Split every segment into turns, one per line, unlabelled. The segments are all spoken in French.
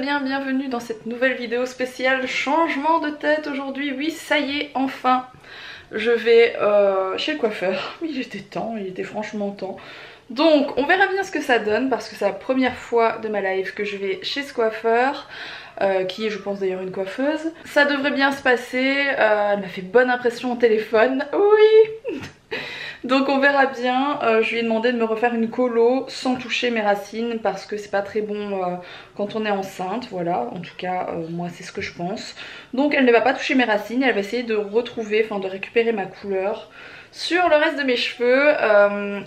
bien, bienvenue dans cette nouvelle vidéo spéciale changement de tête aujourd'hui. Oui, ça y est, enfin je vais chez le coiffeur. Il était temps, il était franchement temps. Donc on verra bien ce que ça donne parce que c'est la première fois de ma life que je vais chez ce coiffeur. Qui est je pense d'ailleurs une coiffeuse. Ça devrait bien se passer, elle m'a fait bonne impression au téléphone, oui. Donc on verra bien, je lui ai demandé de me refaire une colo sans toucher mes racines parce que c'est pas très bon quand on est enceinte, voilà, en tout cas moi c'est ce que je pense. Donc elle ne va pas toucher mes racines, elle va essayer de retrouver, enfin de récupérer ma couleur sur le reste de mes cheveux.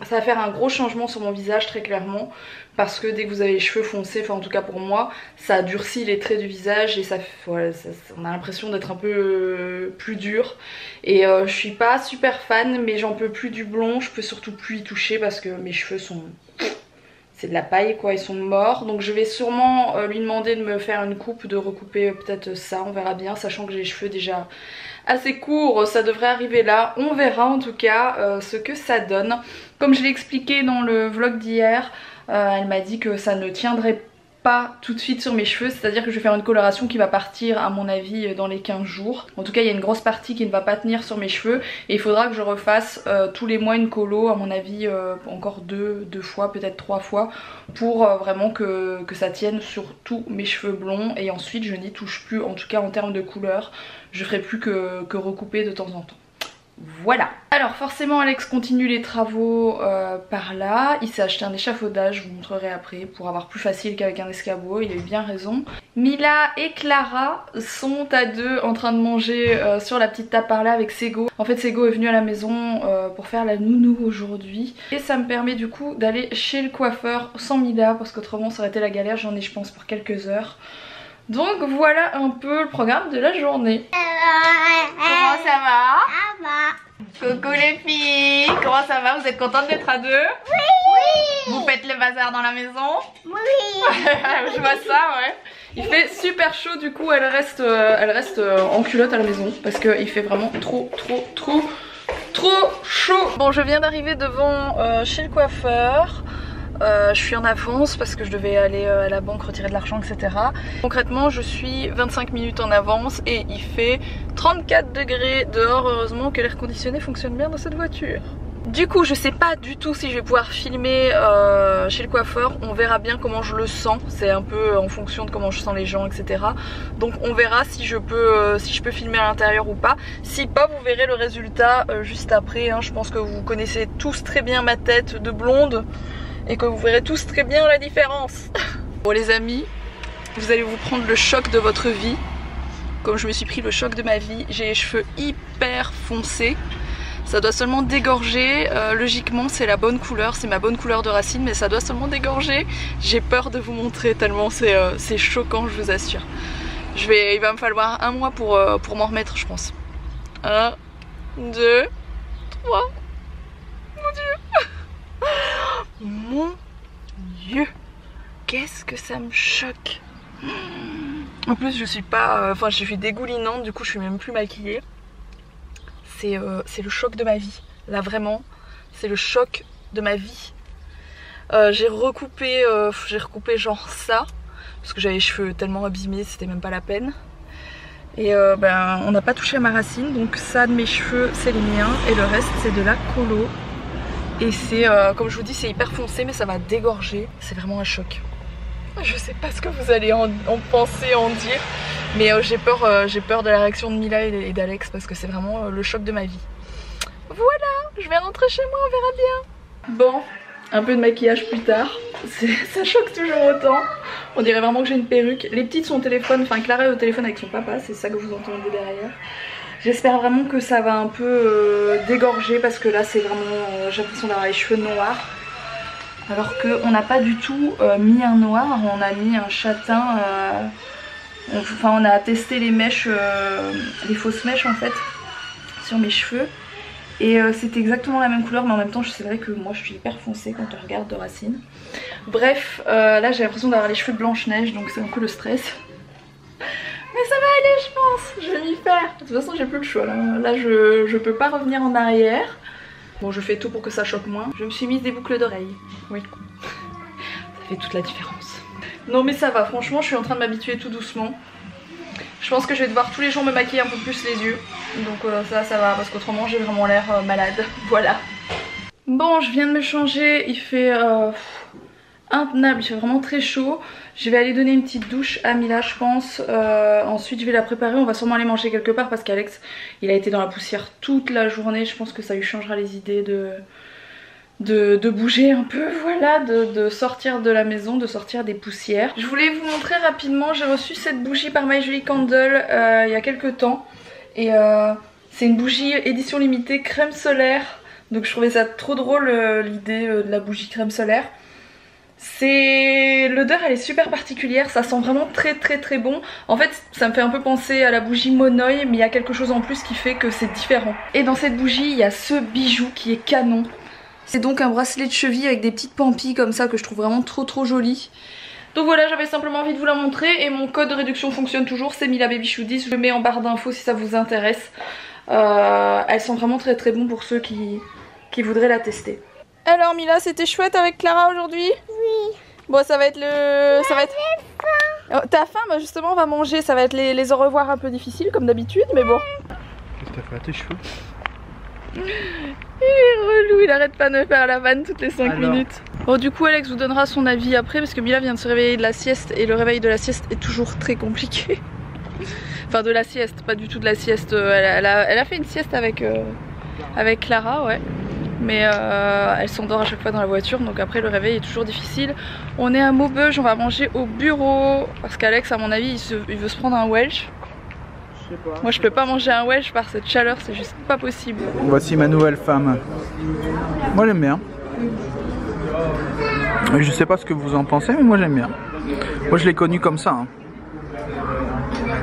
Ça va faire un gros changement sur mon visage très clairement parce que dès que vous avez les cheveux foncés, enfin en tout cas pour moi, ça durcit les traits du visage et ça, voilà, on a l'impression d'être un peu plus dur. Et je suis pas super fan, mais j'en peux plus du blond, je peux surtout plus y toucher parce que mes cheveux sont... c'est de la paille quoi, ils sont morts. Donc je vais sûrement lui demander de me faire une coupe, de recouper peut-être ça, on verra bien, sachant que j'ai les cheveux déjà assez courts, ça devrait arriver là. On verra en tout cas ce que ça donne. Comme je l'ai expliqué dans le vlog d'hier, elle m'a dit que ça ne tiendrait pas tout de suite sur mes cheveux, c'est à dire que je vais faire une coloration qui va partir à mon avis dans les 15 jours. En tout cas il y a une grosse partie qui ne va pas tenir sur mes cheveux et il faudra que je refasse tous les mois une colo, à mon avis encore deux fois, peut-être 3 fois, pour vraiment que ça tienne sur tous mes cheveux blonds. Et ensuite je n'y touche plus, en tout cas en termes de couleur, je ferai plus que recouper de temps en temps. Voilà. Alors forcément Alex continue les travaux par là. Il s'est acheté un échafaudage, je vous montrerai après, pour avoir plus facile qu'avec un escabeau, il a eu bien raison. Mila et Clara sont à deux en train de manger sur la petite table par là avec Sego. En fait Sego est venu à la maison pour faire la nounou aujourd'hui. Et ça me permet du coup d'aller chez le coiffeur sans Mila parce qu'autrement ça aurait été la galère, j'en ai je pense pour quelques heures. Donc voilà un peu le programme de la journée. Comment ça va? Ça va. Coucou les filles, comment ça va? Vous êtes contentes d'être à deux? Oui. Vous faites le bazar dans la maison? Oui. Je vois ça, ouais. Il fait super chaud, du coup elle reste en culotte à la maison parce qu'il fait vraiment trop chaud. Bon, je viens d'arriver devant chez le coiffeur. Je suis en avance parce que je devais aller à la banque retirer de l'argent, etc. Concrètement je suis 25 minutes en avance et il fait 34 degrés dehors. Heureusement que l'air conditionné fonctionne bien dans cette voiture. Du coup je sais pas du tout si je vais pouvoir filmer chez le coiffeur. On verra bien comment je le sens, c'est un peu en fonction de comment je sens les gens, etc. Donc on verra si je peux filmer à l'intérieur ou pas. Si pas, vous verrez le résultat juste après, hein. Je pense que vous connaissez tous très bien ma tête de blonde et que vous verrez tous très bien la différence. Bon les amis, vous allez vous prendre le choc de votre vie, comme je me suis pris le choc de ma vie. J'ai les cheveux hyper foncés, ça doit seulement dégorger, logiquement c'est la bonne couleur, c'est ma bonne couleur de racine, mais ça doit seulement dégorger. J'ai peur de vous montrer tellement c'est choquant, je vous assure. Il va me falloir un mois pour m'en remettre je pense. 1, 2, 3, mon dieu. Mon dieu, qu'est-ce que ça me choque. En plus je suis pas, enfin je suis dégoulinante, du coup je suis même plus maquillée. C'est le choc de ma vie, là vraiment, c'est le choc de ma vie. J'ai recoupé genre ça, parce que j'avais les cheveux tellement abîmés, c'était même pas la peine. Et ben on n'a pas touché à ma racine, donc ça de mes cheveux c'est les miens et le reste c'est de la colo. Et c'est, comme je vous dis, c'est hyper foncé mais ça va dégorger, c'est vraiment un choc. Je sais pas ce que vous allez en penser, en dire, mais j'ai peur de la réaction de Mila et d'Alex parce que c'est vraiment le choc de ma vie. Voilà, je vais rentrer chez moi, on verra bien. Bon, un peu de maquillage plus tard, ça choque toujours autant. On dirait vraiment que j'ai une perruque. Les petites sont au téléphone, enfin Clara est au téléphone avec son papa, c'est ça que vous entendez derrière. J'espère vraiment que ça va un peu dégorger parce que là c'est vraiment, j'ai l'impression d'avoir les cheveux noirs. Alors qu'on n'a pas du tout mis un noir, on a mis un châtain. Enfin on a testé les mèches, les fausses mèches en fait, sur mes cheveux. Et c'était exactement la même couleur mais en même temps c'est vrai que moi je suis hyper foncée quand on regarde de racine. Bref, là j'ai l'impression d'avoir les cheveux de Blanche-Neige donc c'est un peu le stress. Mais ça va aller je pense, je vais m'y faire. De toute façon j'ai plus le choix là je peux pas revenir en arrière. Bon je fais tout pour que ça choque moins. Je me suis mise des boucles d'oreilles, oui. Ça fait toute la différence. Non mais ça va, franchement je suis en train de m'habituer tout doucement. Je pense que je vais devoir tous les jours me maquiller un peu plus les yeux. Donc ça va parce qu'autrement j'ai vraiment l'air malade. Voilà. Bon, je viens de me changer, il fait intenable, il fait vraiment très chaud. Je vais aller donner une petite douche à Mila je pense. Ensuite je vais la préparer, on va sûrement aller manger quelque part parce qu'Alex il a été dans la poussière toute la journée. Je pense que ça lui changera les idées de bouger un peu, voilà, de sortir de la maison, de sortir des poussières. Je voulais vous montrer rapidement, j'ai reçu cette bougie par My Jolie Candle il y a quelques temps. Et c'est une bougie édition limitée crème solaire. Donc je trouvais ça trop drôle l'idée de la bougie crème solaire. L'odeur elle est super particulière, ça sent vraiment très bon. En fait ça me fait un peu penser à la bougie Monoï, mais il y a quelque chose en plus qui fait que c'est différent. Et dans cette bougie il y a ce bijou qui est canon. C'est donc un bracelet de cheville avec des petites pampilles comme ça que je trouve vraiment trop joli. Donc voilà, j'avais simplement envie de vous la montrer et mon code de réduction fonctionne toujours, c'est MilaBabychou10, je le mets en barre d'infos si ça vous intéresse. Elles sont vraiment très bon pour ceux qui voudraient la tester. Alors Mila, c'était chouette avec Clara aujourd'hui?
Oui.
Bon, ça va être le... Ça va être... Oh, t'as faim? Bah justement on va manger, ça va être les au revoir un peu difficiles comme d'habitude, mais bon.
Qu'est-ce que t'as fait à tes cheveux?
Il est relou, il arrête pas de me faire la vanne toutes les 5 minutes. Bon du coup Alex vous donnera son avis après parce que Mila vient de se réveiller de la sieste et le réveil de la sieste est toujours très compliqué. Enfin de la sieste, pas du tout de la sieste. Elle a fait une sieste avec Clara, ouais. Mais elle s'endort à chaque fois dans la voiture, donc après le réveil est toujours difficile. On est à Maubeuge, on va manger au bureau parce qu'Alex à mon avis il veut se prendre un Welsh. Moi je peux pas manger un Welsh par cette chaleur, c'est juste pas possible.
Voici ma nouvelle femme. Moi j'aime bien. Je sais pas ce que vous en pensez, mais moi j'aime bien. Moi je l'ai connue comme ça. Hein.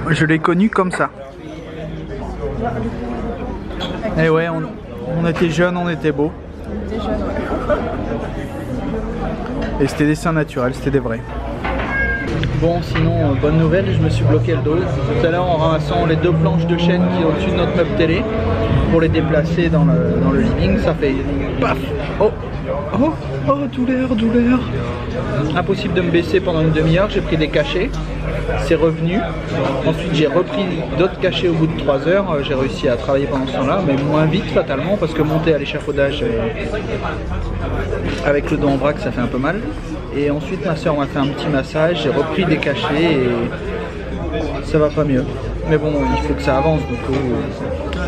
Je l'ai connue comme ça. Et ouais, on était jeunes, on était beaux. Et c'était des seins naturels, c'était des vrais. Bon, sinon, bonne nouvelle, je me suis bloqué le dos tout à l'heure en ramassant les 2 planches de chaîne qui est au-dessus de notre meuble télé pour les déplacer dans le living. Ça fait paf. Oh, douleur. Impossible de me baisser pendant une demi-heure, j'ai pris des cachets, c'est revenu. Ensuite j'ai repris d'autres cachets au bout de 3 heures, j'ai réussi à travailler pendant ce temps-là, mais moins vite fatalement parce que monter à l'échafaudage avec le dos en vrac ça fait un peu mal. Et ensuite ma soeur m'a fait un petit massage, j'ai repris des cachets et ça va pas mieux. Mais bon, il faut que ça avance, donc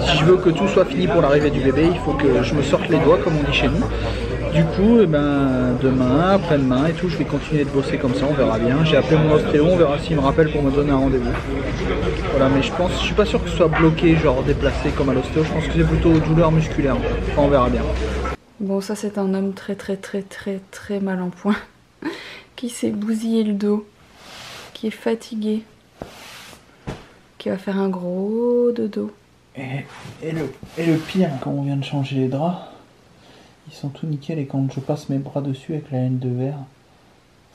si je veux que tout soit fini pour l'arrivée du bébé, il faut que je me sorte les doigts comme on dit chez nous. Du coup, demain, après-demain et tout, je vais continuer de bosser comme ça, on verra bien. J'ai appelé mon ostéo, on verra s'il me rappelle pour me donner un rendez-vous. Voilà, mais je suis pas sûr que ce soit bloqué, genre déplacé comme à l'ostéo, je pense que c'est plutôt douleur musculaire. Enfin, on verra bien.
Bon, ça c'est un homme très mal en point, qui s'est bousillé le dos, qui est fatigué, qui va faire un gros dodo.
Et le pire, quand on vient de changer les draps, ils sont tout nickel et quand je passe mes bras dessus avec la laine de verre,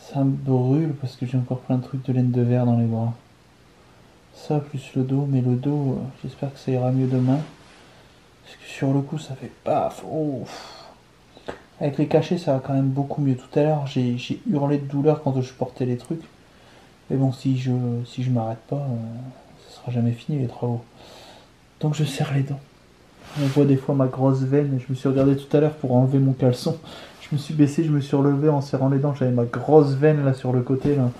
ça me brûle parce que j'ai encore plein de trucs de laine de verre dans les bras. Ça plus le dos, mais le dos, j'espère que ça ira mieux demain. Parce que sur le coup ça fait paf. Oh. Avec les cachets ça va quand même beaucoup mieux. Tout à l'heure j'ai hurlé de douleur quand je portais les trucs. Mais bon, si je m'arrête pas, ça sera jamais fini les travaux. Donc je serre les dents. On voit des fois ma grosse veine, je me suis regardé tout à l'heure pour enlever mon caleçon. Je me suis baissé, je me suis relevé en serrant les dents, j'avais ma grosse veine là sur le côté là.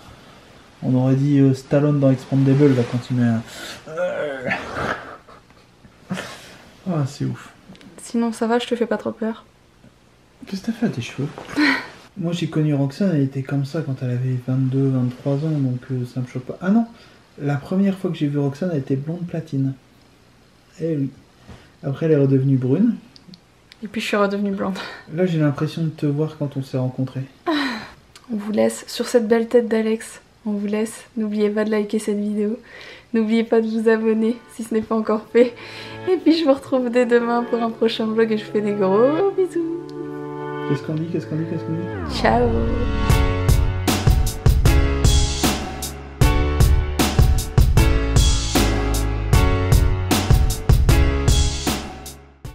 On aurait dit Stallone dans Expandables là quand il met un... Ah c'est ouf.
Sinon ça va, je te fais pas trop peur?
Qu'est-ce que t'as fait à tes cheveux? Moi j'ai connu Roxane, elle était comme ça quand elle avait 22-23 ans, donc ça me choque pas. Ah non, la première fois que j'ai vu Roxane, elle était blonde platine. Eh oui. Après elle est redevenue brune.
Et puis je suis redevenue blonde.
Là j'ai l'impression de te voir quand on s'est rencontrés.
On vous laisse sur cette belle tête d'Alex. On vous laisse. N'oubliez pas de liker cette vidéo. N'oubliez pas de vous abonner si ce n'est pas encore fait. Et puis je vous retrouve dès demain pour un prochain vlog et je vous fais des gros bisous.
Qu'est-ce qu'on dit?
Ciao.